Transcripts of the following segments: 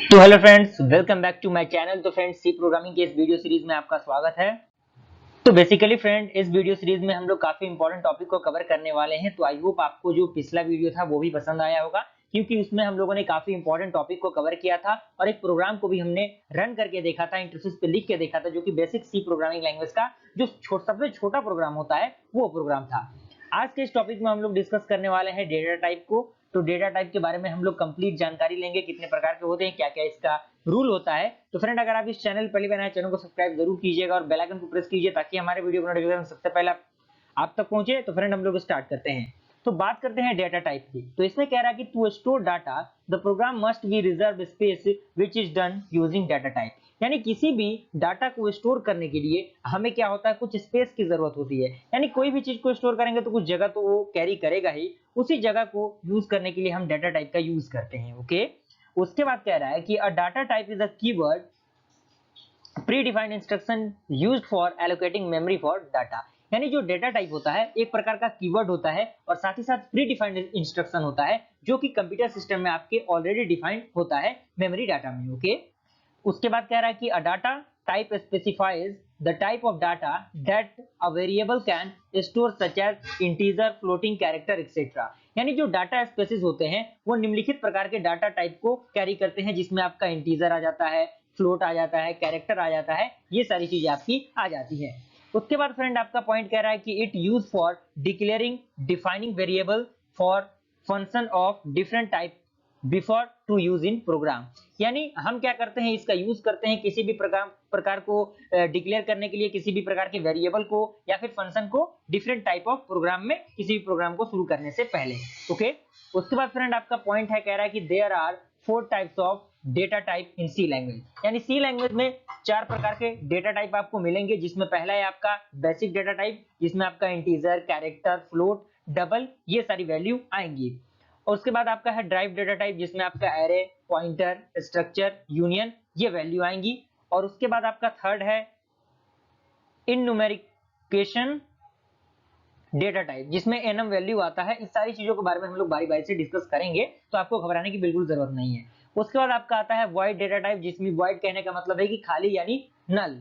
तो hello friends, welcome back to my channel. तो friends, C programming के इस वीडियो सीरीज में आपका स्वागत है। तो बेसिकली फ्रेंड, इस वीडियो सीरीज में हम लोग काफी इंपॉर्टेंट टॉपिक को कवर करने वाले हैं। तो आई होप आपको जो पिछला वीडियो था वो भी पसंद आया होगा, क्योंकि उसमें हम लोगों ने काफी इंपॉर्टेंट टॉपिक को कवर किया था और एक प्रोग्राम को भी हमने रन करके देखा था, इंटरफेस पे लिख के देखा था, जो कि बेसिक सी प्रोग्रामिंग लैंग्वेज का जो सबसे छोटा प्रोग्राम होता है वो प्रोग्राम था। आज के इस टॉपिक में हम लोग डिस्कस करने वाले हैं डेटा टाइप को। तो डेटा टाइप के बारे में हम लोग कंप्लीट जानकारी लेंगे, कितने प्रकार के होते हैं, क्या क्या इसका रूल होता है। तो फ्रेंड, अगर आप इस चैनल पहली बार आए, चैनल को सब्सक्राइब जरूर कीजिएगा और बेल आइकन को प्रेस कीजिए ताकि हमारे वीडियो का नोटिफिकेशन सबसे पहले आप तक पहुंचे। तो फ्रेंड, हम लोग स्टार्ट करते हैं। तो बात करते हैं डेटा टाइप की। तो इसमें कह रहा है कि to store data the program must be reserve space which is done using data type. यानी किसी भी डाटा को स्टोर करने के लिए हमें क्या होता है, कुछ स्पेस की जरूरत होती है। यानी कोई भी चीज को स्टोर करेंगे तो कुछ जगह तो वो कैरी करेगा ही, उसी जगह को यूज करने के लिए हम डाटा टाइप का यूज करते हैं। ओके, उसके बाद कह रहा है कि a data type is a keyword predefined instruction used for allocating memory for data. यानी जो डेटा टाइप होता है एक प्रकार का कीवर्ड होता है और साथ ही साथ प्रीडिफाइंड इंस्ट्रक्शन होता है, जो कि कंप्यूटर सिस्टम में आपके ऑलरेडी डिफाइंड होता है मेमोरी डाटा में। ओके, उसके बाद कह रहा है कि a data type specifies the type of data that a variable can store such as integer, floating character etcetera. यानी जो डाटा स्पेसिस होते हैं वो निम्नलिखित प्रकार के डाटा टाइप को कैरी करते हैं, जिसमें आपका इंटीजर आ जाता है, फ्लोट आ जाता है, कैरेक्टर आ जाता है, ये सारी चीजें आपकी आ जाती है। उसके बाद फ्रेंड, आपका पॉइंट कह रहा है कि it use for declaring defining variable for function of different type before to use in program. यानी हम क्या करते हैं, इसका यूज करते हैं किसी भी प्रकार को डिक्लेयर करने के लिए, किसी भी प्रकार के वेरिएबल को या फिर फंक्शन को डिफरेंट टाइप ऑफ प्रोग्राम में, किसी भी प्रोग्राम को शुरू करने से पहले। ओके, उसके बाद फ्रेंड, आपका पॉइंट है, कह रहा है कि there are 4 types of data type in C language. यानी सी लैंग्वेज में 4 प्रकार के डेटा टाइप आपको मिलेंगे, जिसमें पहला है आपका बेसिक डेटा टाइप, जिसमें आपका इंटीजर, कैरेक्टर, फ्लोट, डबल, ये सारी वैल्यू आएंगी। और उसके बाद आपका है ड्राइव डेटा टाइप, जिसमें आपका एरे, पॉइंटर, स्ट्रक्चर, यूनियन, ये वैल्यू आएंगी। और उसके बाद आपका थर्ड है इन न्यूमेरिकेशन डेटा टाइप, जिसमें एनम वैल्यू आता है। इस सारी चीजों के बारे में हम लोग बारी बारी से डिस्कस करेंगे, तो आपको घबराने की बिल्कुल जरूरत नहीं है। उसके बाद आपका आता है वॉइड डेटा टाइप, जिसमें वॉइड कहने का मतलब है कि खाली यानी नल।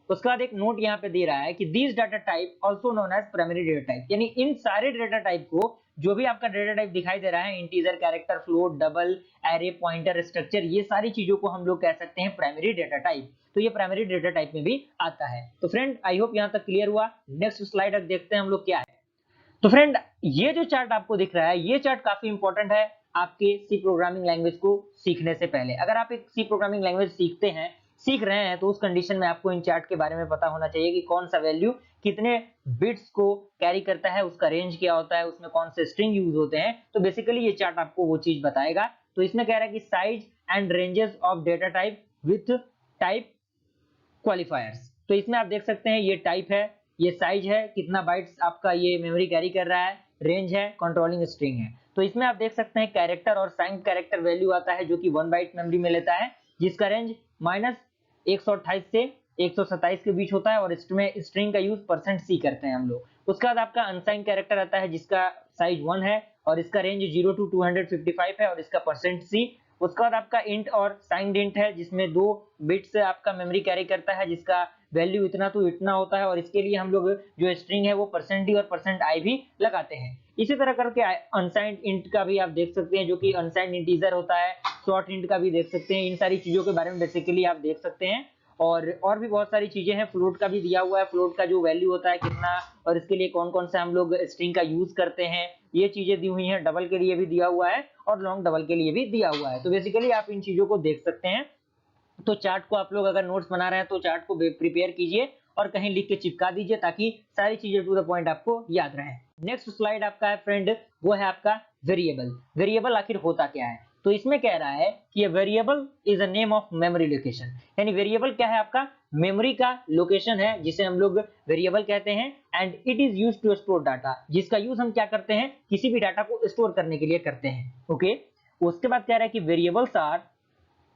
उसके बाद एक नोट यहाँ पे दे रहा है कि these data type also known as primary data type. यानी इन सारे डेटा टाइप को, जो भी आपका डेटा टाइप दिखाई दे रहा है, integer, character, float, double, array, pointer, structure, ये सारी चीजों को हम लोग कह सकते हैं प्राइमरी डेटा टाइप। तो ये प्राइमरी डेटा टाइप में भी आता है। तो फ्रेंड, आई होप यहाँ तक क्लियर हुआ। नेक्स्ट स्लाइड देखते हैं हम लोग क्या है। तो फ्रेंड, ये जो चार्ट आपको दिख रहा है, ये चार्ट काफी इंपॉर्टेंट है आपके सी प्रोग्रामिंग लैंग्वेज को सीखने से पहले। अगर आप एक सी प्रोग्रामिंग लैंग्वेज सीख रहे हैं, तो उस कंडीशन में आपको इन चार्ट के बारे में पता होना चाहिए कि कौन सा वैल्यू कितने बिट्स को कैरी करता है, उसका रेंज क्या होता है, उसमें कौन से स्ट्रिंग यूज होते हैं। तो बेसिकली ये चार्ट आपको वो चीज बताएगा। तो इसमें कह रहा है कि size and ranges of data type with type क्वालिफायर्स। तो इसमें आप देख सकते हैं, ये टाइप है, ये साइज है, कितना बाइट्स आपका ये मेमोरी कैरी कर रहा है, रेंज है, कंट्रोलिंग स्ट्रिंग है। तो इसमें आप देख सकते हैं कैरेक्टर और साइन कैरेक्टर वैल्यू आता है, जो कि 1 बाइट मेमोरी में लेता है, जिसका रेंज -128 से 127 के बीच होता है, और इसमें स्ट्रिंग का यूज %c करते हैं हम लोग। उसके बाद आपका अनसाइन कैरेक्टर आता है, जिसका साइज 1 है और इसका रेंज 0 to 255 है, और इसका %c। उसके बाद आपका इंट और साइंड इंट है, जिसमें 2 बिट्स आपका मेमोरी कैरी करता है, जिसका वैल्यू इतना तो इतना होता है, और इसके लिए हम लोग जो स्ट्रिंग है वो %d और %i भी लगाते हैं। इसी तरह करके अनसाइंड इंट का भी आप देख सकते हैं, जो कि अनसाइंड इंटीजर होता है। शॉर्ट इंट का भी देख सकते हैं। इन सारी चीजों के बारे में बेसिकली आप देख सकते हैं। और भी बहुत सारी चीजें हैं। फ्लोट का भी दिया हुआ है, फ्लोट का जो वैल्यू होता है कितना, और इसके लिए कौन कौन से हम लोग स्ट्रिंग का यूज करते हैं, ये चीजें दी हुई हैं। डबल के लिए भी दिया हुआ है और लॉन्ग डबल के लिए भी दिया हुआ है। तो बेसिकली आप इन चीजों को देख सकते हैं। तो चार्ट को आप लोग अगर नोट्स बना रहे हैं तो चार्ट को प्रिपेयर कीजिए और कहीं लिख के चिपका दीजिए, ताकि सारी चीजें टू द पॉइंट आपको याद रहे। नेक्स्ट स्लाइड आपका है फ्रेंड, वो है आपका वेरिएबल। वेरिएबल आखिर होता क्या है? तो इसमें कह रहा है कि variable is a name of memory location. यानी वेरिएबल क्या है? आपका मेमोरी का लोकेशन है, जिसे हम लोग वेरिएबल कहते हैं। And it is used to store data, जिसका यूज हम क्या करते हैं, किसी भी डाटा को स्टोर करने के लिए करते हैं। ओके, उसके बाद कह रहा है कि वेरिएबल्स आर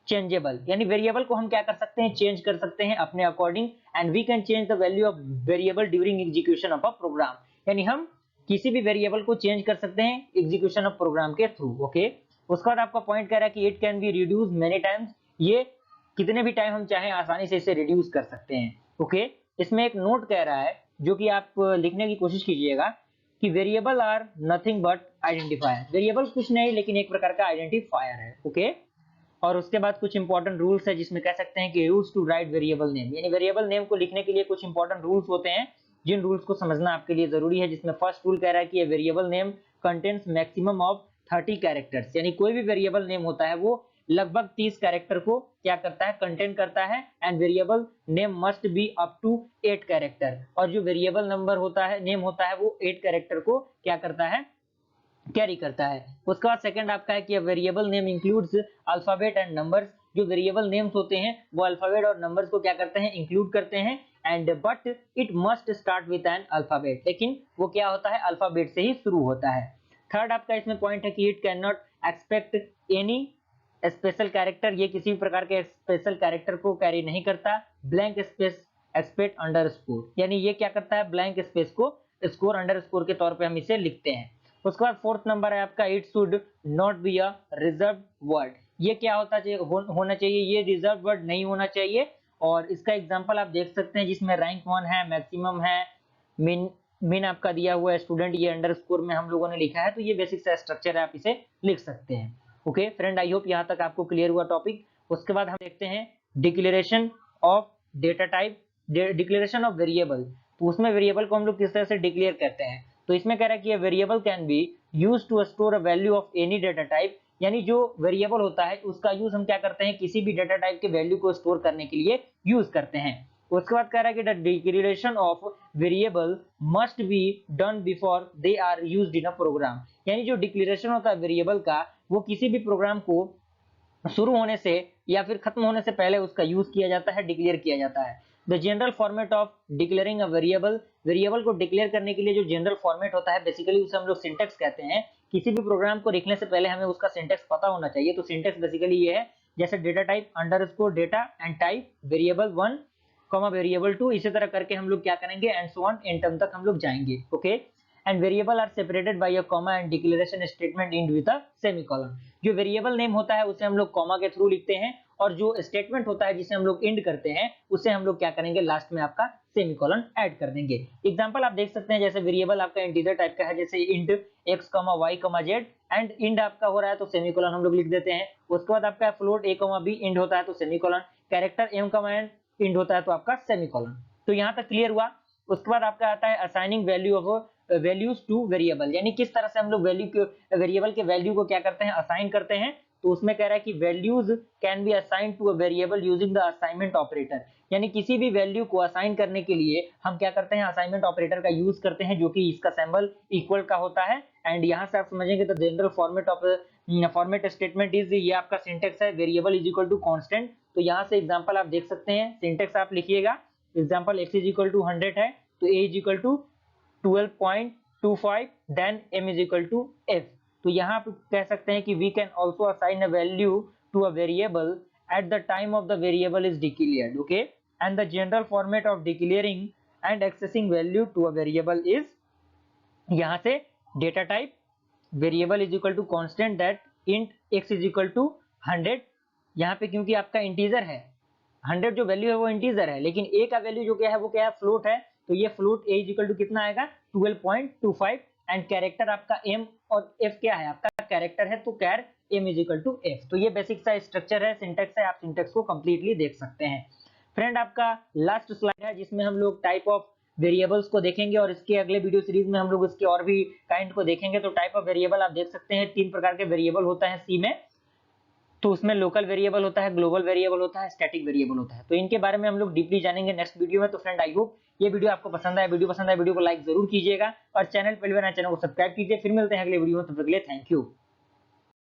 चेंजेबल। यानी वेरिएबल को हम क्या कर सकते हैं, चेंज कर सकते हैं अपने अकॉर्डिंग। And we can change the value of variable during execution of a program. यानी हम किसी भी वेरिएबल को चेंज कर सकते हैं एग्जीक्यूशन ऑफ प्रोग्राम के थ्रू। ओके, उसके बाद आपका पॉइंट कह रहा है कि it can be reduce many times ये कितने भी टाइम हम चाहें आसानी से इसे रिड्यूस कर सकते हैं। ओके, इसमें एक नोट कह रहा है जो कि आप लिखने की कोशिश कीजिएगा कि variable are nothing but identifier. Variable कुछ नहीं लेकिन एक प्रकार का आइडेंटिफायर है। ओके, और उसके बाद कुछ इंपॉर्टेंट रूल्स है जिसमें कह सकते हैं कि use to write variable name, यानी वेरिएबल नेम को लिखने के लिए कुछ इंपॉर्टेंट रूल्स होते हैं जिन रूल्स को समझना आपके लिए जरूरी है। जिसमें फर्स्ट रूल कह रहा है कि variable name contains maximum of 30 characters, यानी कोई भी वेरिएबल नेम होता है वो लगभग 30 कैरेक्टर को क्या करता है, कंटेन करता है। And variable name must be up to 8 character, और जो वेरिएबल नंबर होता है, नेम होता है, वो 8 कैरेक्टर को क्या करता है, कैरी करता है। उसके बाद सेकंड आपका है कि variable name includes alphabet and numbers. जो वेरिएबल नेम्स होते हैं वो अल्फाबेट और नंबर्स को क्या करते हैं, इंक्लूड करते हैं। And but it must start with an alphabet, लेकिन वो क्या होता है, अल्फाबेट से ही शुरू होता है। थर्ड आपका इसमें पॉइंट है कि it can not expect any special character, ये किसी भी प्रकार के स्पेशल कैरेक्टर को कैरी नहीं करता। ब्लैंक स्पेस एक्सपेक्ट अंडरस्कोर, यानी ये क्या करता है, ब्लैंक स्पेस को स्कोर अंडरस्कोर के तौर पे हम इसे लिखते हैं। उसके बाद फोर्थ नंबर है आपका it should not be a reserve word. ये क्या होता चाहिए, होना चाहिए, ये रिजर्व वर्ड नहीं होना चाहिए। और इसका एग्जांपल आप देख सकते हैं जिसमें रैंक 1 है, मैक्सिमम है, मिन आपका दिया हुआ है, स्टूडेंट ये अंडरस्कोर में हम लोगों ने लिखा है। तो ये बेसिक सा स्ट्रक्चर है, आप इसे लिख सकते हैं। ओके फ्रेंड, आई होप यहाँ तक आपको क्लियर हुआ टॉपिक। उसके बाद हम देखते हैं declaration of data type, declaration of variable. तो उसमें वेरिएबल को हम लोग किस तरह से डिक्लेयर करते हैं। तो इसमें कह रहा है कि variable can be use to store a value of any data type, यानी जो वेरिएबल होता है उसका यूज हम क्या करते हैं, किसी भी डेटा टाइप के वैल्यू को स्टोर करने के लिए यूज करते हैं। उसके बाद कह रहा है कि the declaration of variable must be done before they are used in a program, यानी जो डिक्लेरेशन होता है वेरिएबल का वो किसी भी प्रोग्राम को शुरू होने से या फिर खत्म होने से पहले उसका यूज किया जाता है, डिक्लेयर किया जाता है। The general format of declaring a variable, variable को डिक्लेयर करने के लिए जो जनरल फॉर्मेट होता है बेसिकली उसे हम लोग सिंटेक्स कहते हैं। किसी भी प्रोग्राम को लिखने से पहले हमें उसका सिंटेक्स पता होना चाहिए। तो सिंटेक्स बेसिकली ये है, जैसे data type underscore data and type variable 1 comma variable 2, इसी तरह करके हम लोग क्या करेंगे, and so on and term तक हम लोग जाएंगे। Okay, and variable are separated by a comma and declaration statement end with a semicolon. जो वेरिएबल नेम होता है उसे हम लोग कॉमा के थ्रू लिखते हैं, और जो स्टेटमेंट होता है जिसे हम लोग एंड करते हैं उसे हम लोग क्या करेंगे, लास्ट में आपका सेमीकोलन ऐड कर देंगे। एग्जांपल आप देख सकते हैं, जैसे वेरिएबल आपका इंटीजर टाइप का है, जैसे int x, y, z, and end आपका हो रहा है तो सेमीकोलन हम लोग लिख देते हैं। उसके बाद आपका फ्लोट a, b इंड होता है तो semicolon, character m, n end होता है तो आपका सेमीकोलन। तो यहाँ तक क्लियर हुआ। उसके बाद आपका आता है assigning value of values two variable, यानी किस तरह से हम लोग वैल्यू के वेरिएबल के वैल्यू को क्या करते हैं, असाइन करते हैं। तो उसमें कह रहा है कि values can be assign to a variable using the assignment operator, यानी किसी भी वैल्यू को असाइन करने के लिए हम क्या करते हैं, असाइनमेंट ऑपरेटर का यूज करते हैं, जो कि इसका सिंबल इक्वल का होता है। एंड यहाँ से आप समझेंगे तो general format of format statement is, ये आपका सिंटेक्स है, variable is equal to constant. तो यहाँ से एग्जांपल आप देख सकते हैं, सिंटेक्स आप लिखिएगा। Example x is equal to 100 है तो a is equal to 12.25 then m is equal to f। तो यहाँ आप कह सकते हैं कि we can also assign a value to a variable at the time of the variable is declared. Okay, and the general format of declaring and accessing value to a variable is, यहाँ से data type variable is equal to constant that int x is equal to 100। यहाँ पे क्योंकि आपका integer है, 100 जो value है वो इंटीजर है, लेकिन a का वैल्यू जो क्या है वो क्या है, फ्लोट है। तो ये float a is equal to कितना आएगा, 12.25, एंड कैरेक्टर आपका m और f क्या है, आपका कैरेक्टर है तो char m is equal to f। तो ये बेसिक सा स्ट्रक्चर है, सिंटेक्स है, आप सिंटेक्स को कंप्लीटली देख सकते हैं। फ्रेंड आपका लास्ट स्लाइड है जिसमें हम लोग टाइप ऑफ वेरिएबल्स को देखेंगे, और इसके अगले वीडियो सीरीज में हम लोग इसके और भी काइंड को देखेंगे। तो टाइप ऑफ वेरिएबल आप देख सकते हैं, 3 प्रकार के वेरिएबल होता है सी में। तो उसमें लोकल वेरिएबल होता है, ग्लोबल वेरिएबल होता है, स्टैटिक वेरिएबल होता है। तो इनके बारे में हम लोग डीपली जानेंगे नेक्स्ट वीडियो में। तो फ्रेंड आई होप ये वीडियो आपको पसंद आया, वीडियो को लाइक जरूर कीजिएगा, और चैनल पहले चैनल को सब्सक्राइब कीजिए। फिर मिलते हैं अगले वीडियो में, तब तक के लिए थैंक यू।